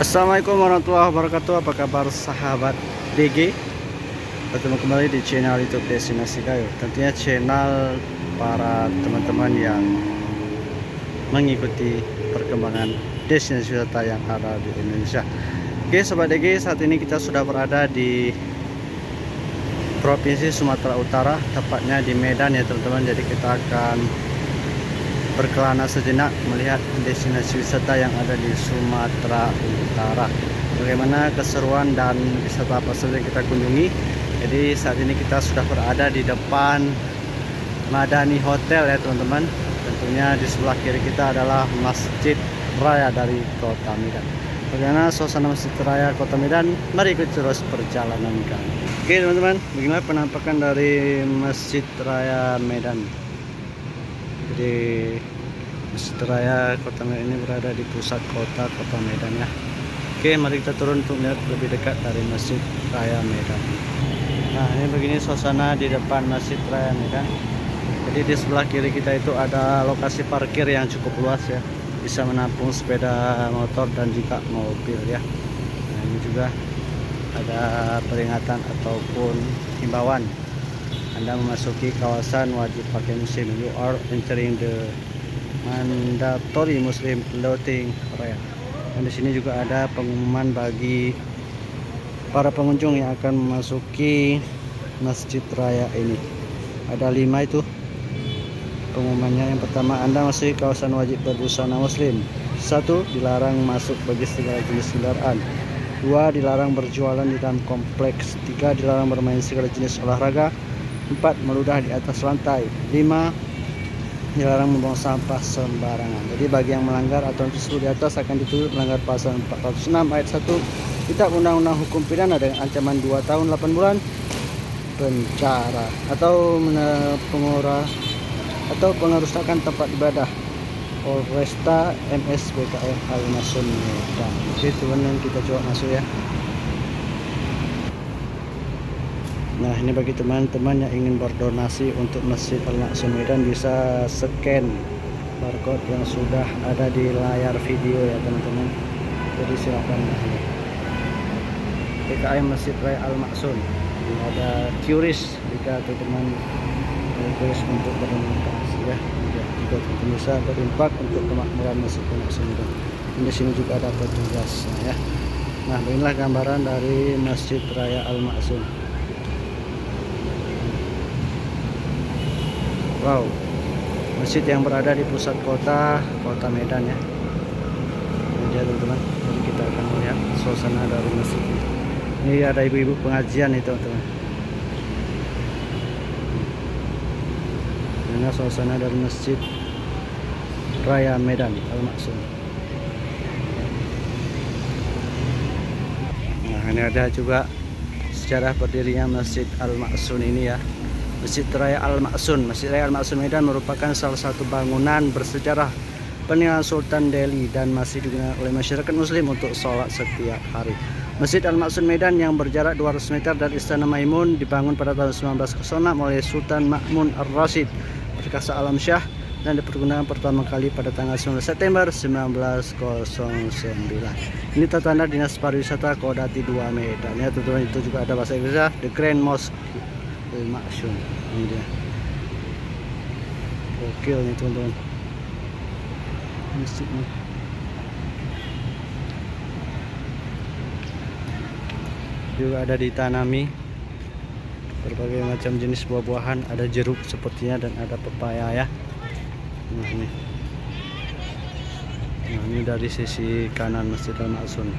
Assalamualaikum warahmatullahi wabarakatuh. Apa kabar sahabat DG? Bertemu kembali di channel YouTube Destinasi Gayo. Tentunya channel para teman-teman yang mengikuti perkembangan destinasi wisata yang ada di Indonesia. Oke sobat DG, saat ini kita sudah berada di Provinsi Sumatera Utara, tepatnya di Medan ya teman-teman. Jadi kita akan berkelana sejenak melihat destinasi wisata yang ada di Sumatera Utara. Bagaimana keseruan dan wisata apa saja yang kita kunjungi. Jadi saat ini kita sudah berada di depan Madani Hotel ya teman-teman. Tentunya di sebelah kiri kita adalah Masjid Raya dari Kota Medan. Bagaimana suasana Masjid Raya Kota Medan? Mari ikut terus perjalanan kami. Oke teman-teman, bagaimana penampakan dari Masjid Raya Medan? Jadi Masjid Raya Kota Medan ini berada di pusat kota Medan ya. Oke, mari kita turun untuk melihat lebih dekat dari Masjid Raya Medan. Nah, ini begini suasana di depan Masjid Raya Medan. Jadi di sebelah kiri kita itu ada lokasi parkir yang cukup luas ya. Bisa menampung sepeda motor dan juga mobil ya. Nah, ini juga ada peringatan ataupun himbauan. Anda memasuki kawasan wajib pakai Muslim. You are entering the mandatory Muslim clothing area. Dan di sini juga ada pengumuman bagi para pengunjung yang akan memasuki Masjid Raya ini. Ada 5 itu pengumumannya. Yang pertama, Anda masuk kawasan wajib berbusana Muslim. 1. Dilarang masuk bagi segala jenis kendaraan. 2. Dilarang berjualan di dalam kompleks. 3. Dilarang bermain segala jenis olahraga. 4. Meludah di atas lantai. 5. Dilarang membuang sampah sembarangan. Jadi bagi yang melanggar aturan tersebut di atas akan dituntut melanggar pasal 406 ayat 1 Kitab Undang-Undang Hukum Pidana dengan ancaman 2 tahun 8 bulan penjara atau pengerusakan tempat ibadah. Polresta MS BKM Al-Maksum Medan. Oke teman-teman, kita coba masuk ya. Nah, ini bagi teman-teman yang ingin berdonasi untuk Masjid Al-Maksum Medan, bisa scan barcode yang sudah ada di layar video ya teman-teman. Jadi silakan. PKM Masjid Raya Al-Maksum. Ada QRIS jika teman-teman request untuk berdonasi ya. Jika teman-teman bisa berinfak untuk kemakmuran Masjid Al-Maksum Medan. Di sini juga ada petugasnya ya. Nah, beginilah gambaran dari Masjid Raya Al-Maksum. Wow, masjid yang berada di pusat kota Medan ya. Ini dia teman-teman. Jadi kita akan melihat suasana dari masjid ini. Ini ada ibu-ibu pengajian itu teman-teman. Ini suasana dari Masjid Raya Medan Al-Maksum. Nah, ini ada juga sejarah berdirinya Masjid Al-Maksum ini ya. Masjid Raya Al-Maksum. Masjid Raya Al-Maksum Medan merupakan salah satu bangunan bersejarah peninggalan Sultan Delhi dan masih digunakan oleh masyarakat Muslim untuk sholat setiap hari. Masjid Al-Maksum Medan yang berjarak 200 meter dari Istana Maimun dibangun pada tahun 1906 oleh Sultan Ma'mun Ar-Rasyid Perkasa Alam Syah dan dipergunakan pertama kali pada tanggal 19 September 1909. Ini tertanda Dinas Pariwisata Kodati 2 Medan ya teman-teman. Itu juga ada bahasa Inggrisnya, The Grand Mosque Al-Maksum. Ini dia. Gokil nih teman-teman. Masjidnya. Juga ada ditanami berbagai macam jenis buah-buahan. Ada jeruk sepertinya dan ada pepaya ya. Nah ini. Nah ini dari sisi kanan Masjid Al-Maksum.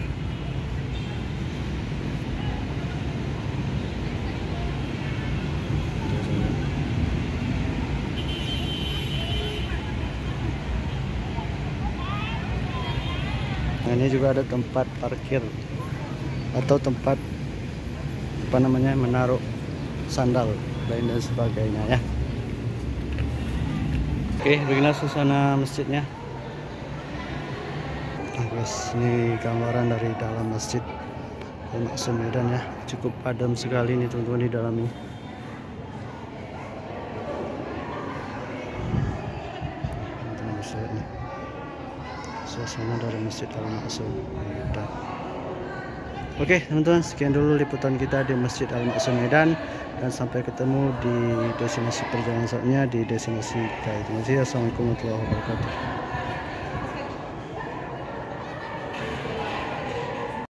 Nah, ini juga ada tempat parkir atau tempat apa namanya menaruh sandal lain dan sebagainya ya. Oke, beginilah suasana masjidnya. Nah, guys, ini gambaran dari dalam Masjid Al-Maksum Medan ya. Cukup adem sekali nih teman-teman di dalam ini. suasana dari Masjid Al-Ma'sum Medan. Oke teman-teman, sekian dulu liputan kita di Masjid Al-Ma'sum Medan, dan sampai ketemu di destinasi perjalanan selanjutnya di destinasi kita. Terima kasih. Assalamualaikum warahmatullahi wabarakatuh.